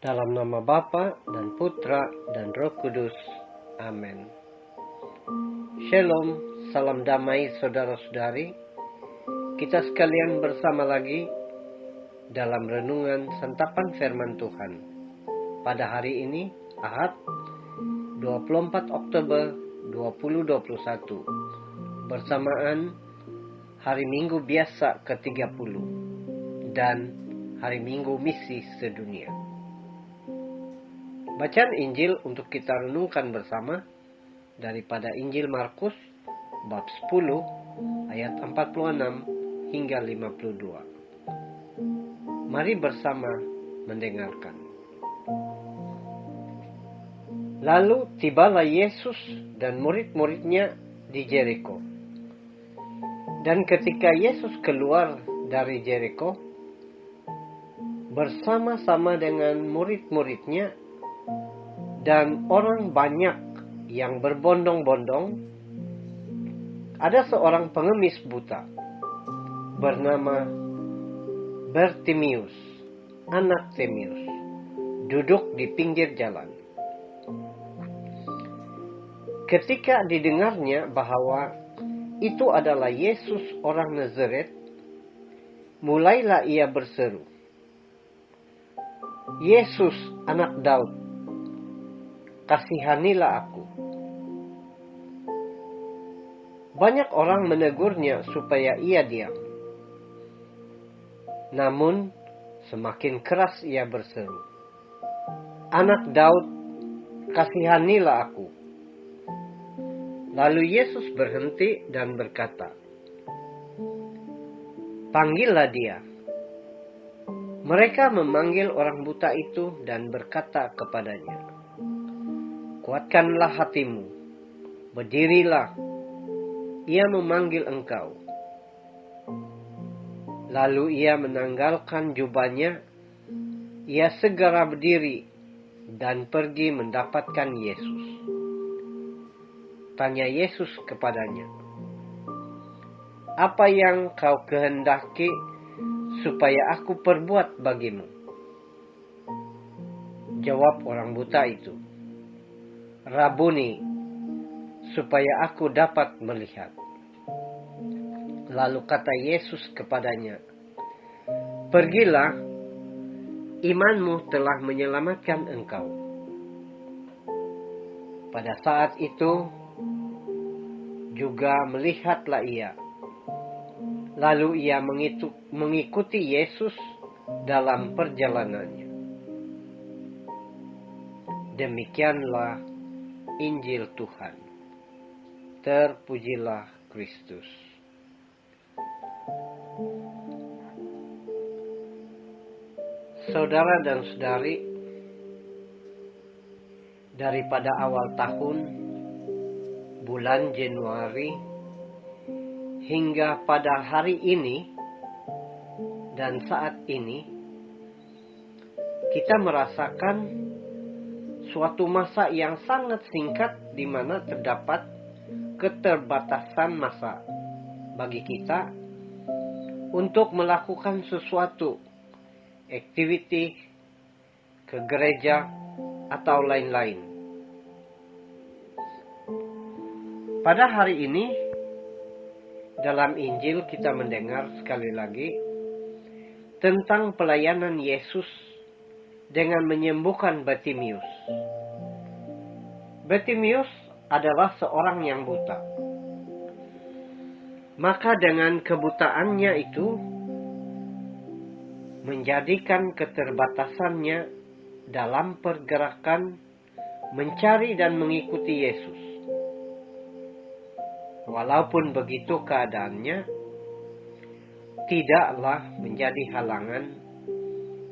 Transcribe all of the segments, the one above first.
Dalam nama Bapa dan Putra dan Roh Kudus. Amin. Shalom, salam damai saudara-saudari. Kita sekalian bersama lagi dalam renungan santapan firman Tuhan. Pada hari ini, Ahad, 24 Oktober 2021. Bersamaan Hari Minggu Biasa ke-30 dan Hari Minggu Misi Sedunia. Bacaan Injil untuk kita renungkan bersama daripada Injil Markus bab 10 ayat 46 hingga 52. Mari bersama mendengarkan. Lalu tibalah Yesus dan murid-muridnya di Jeriko. Dan ketika Yesus keluar dari Jeriko bersama-sama dengan murid-muridnya dan orang banyak yang berbondong-bondong, ada seorang pengemis buta bernama Bartimius, anak Timeus, duduk di pinggir jalan. Ketika didengarnya bahwa itu adalah Yesus orang Nazaret, mulailah ia berseru, "Yesus, anak Daud, kasihanilah aku." Banyak orang menegurnya supaya ia diam. Namun semakin keras ia berseru, "Anak Daud, kasihanilah aku." Lalu Yesus berhenti dan berkata, "Panggillah dia." Mereka memanggil orang buta itu dan berkata kepadanya, "Kuatkanlah hatimu, berdirilah, ia memanggil engkau." Lalu ia menanggalkan jubahnya, ia segera berdiri dan pergi mendapatkan Yesus. Tanya Yesus kepadanya, "Apa yang kau kehendaki supaya aku perbuat bagimu?" Jawab orang buta itu, "Rabuni, supaya aku dapat melihat." Lalu kata Yesus kepadanya, "Pergilah, imanmu telah menyelamatkan engkau." Pada saat itu juga melihatlah ia. Lalu ia mengikuti Yesus dalam perjalanannya. Demikianlah Injil Tuhan. Terpujilah Kristus. Saudara dan saudari, daripada awal tahun, bulan Januari, hingga pada hari ini dan saat ini, kita merasakan suatu masa yang sangat singkat di mana terdapat keterbatasan masa bagi kita untuk melakukan sesuatu activity ke gereja atau lain-lain. Pada hari ini dalam Injil kita mendengar sekali lagi tentang pelayanan Yesus dengan menyembuhkan Bartimius. Bartimius adalah seorang yang buta. Maka dengan kebutaannya itu menjadikan keterbatasannya dalam pergerakan mencari dan mengikuti Yesus. Walaupun begitu keadaannya tidaklah menjadi halangan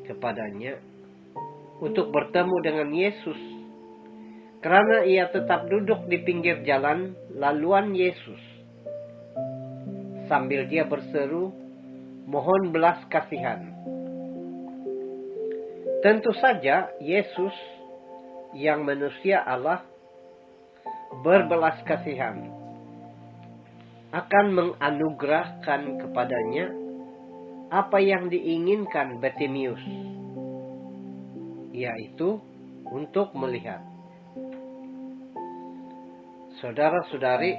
kepadanya untuk bertemu dengan Yesus, karena ia tetap duduk di pinggir jalan laluan Yesus sambil dia berseru, "Mohon belas kasihan." Tentu saja Yesus yang manusia Allah berbelas kasihan akan menganugerahkan kepadanya apa yang diinginkan Bartimius, yaitu untuk melihat. Saudara-saudari,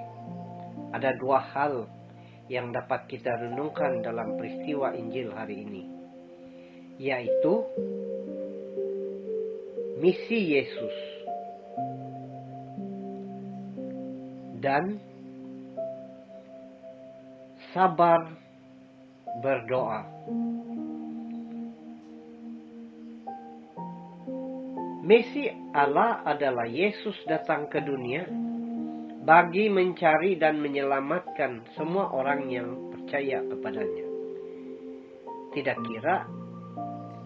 ada dua hal yang dapat kita renungkan dalam peristiwa Injil hari ini, yaitu misi Yesus dan sabar berdoa. Misi Allah adalah Yesus datang ke dunia bagi mencari dan menyelamatkan semua orang yang percaya kepadanya. Tidak kira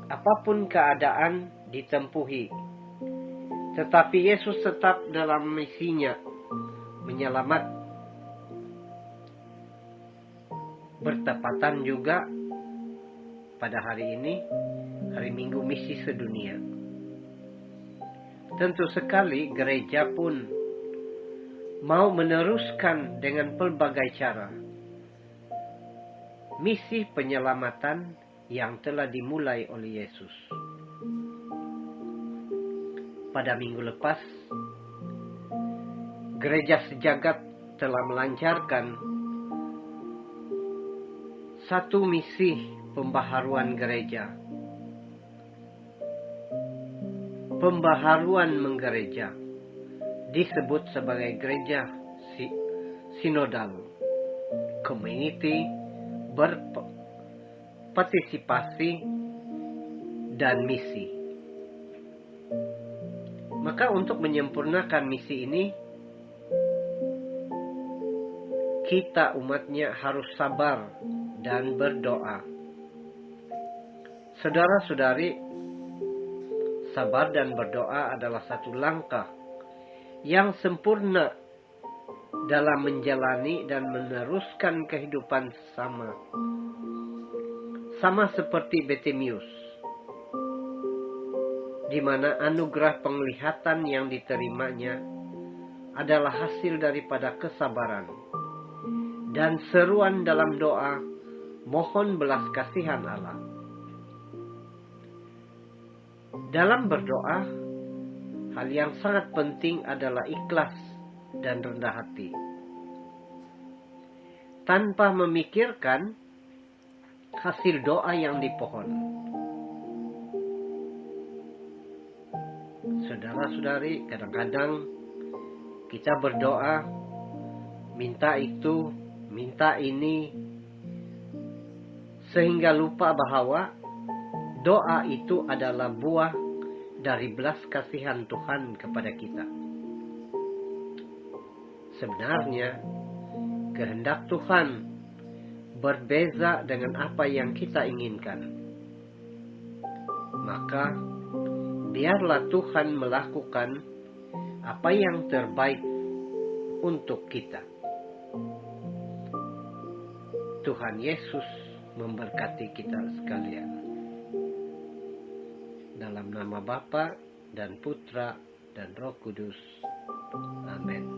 apapun keadaan ditempuhi, tetapi Yesus tetap dalam misinya menyelamat. Bertepatan juga pada hari ini, hari Minggu Misi Sedunia. Tentu sekali gereja pun mau meneruskan dengan pelbagai cara misi penyelamatan yang telah dimulai oleh Yesus. Pada minggu lepas, gereja sejagat telah melancarkan satu misi pembaharuan gereja. Pembaharuan menggereja disebut sebagai gereja sinodal, community, berpartisipasi, dan misi. Maka untuk menyempurnakan misi ini, kita umatnya harus sabar dan berdoa. Saudara-saudari, sabar dan berdoa adalah satu langkah yang sempurna dalam menjalani dan meneruskan kehidupan sama seperti Bartimeus, di mana anugerah penglihatan yang diterimanya adalah hasil daripada kesabaran dan seruan dalam doa mohon belas kasihan Allah. Dalam berdoa, hal yang sangat penting adalah ikhlas dan rendah hati, tanpa memikirkan hasil doa yang dipohon. Saudara-saudari, kadang-kadang kita berdoa, minta itu, minta ini, sehingga lupa bahwa doa itu adalah buah dari belas kasihan Tuhan kepada kita. Sebenarnya, kehendak Tuhan berbeza dengan apa yang kita inginkan. Maka, biarlah Tuhan melakukan apa yang terbaik untuk kita. Tuhan Yesus memberkati kita sekalian. Dalam nama Bapa dan Putra dan Roh Kudus. Amin.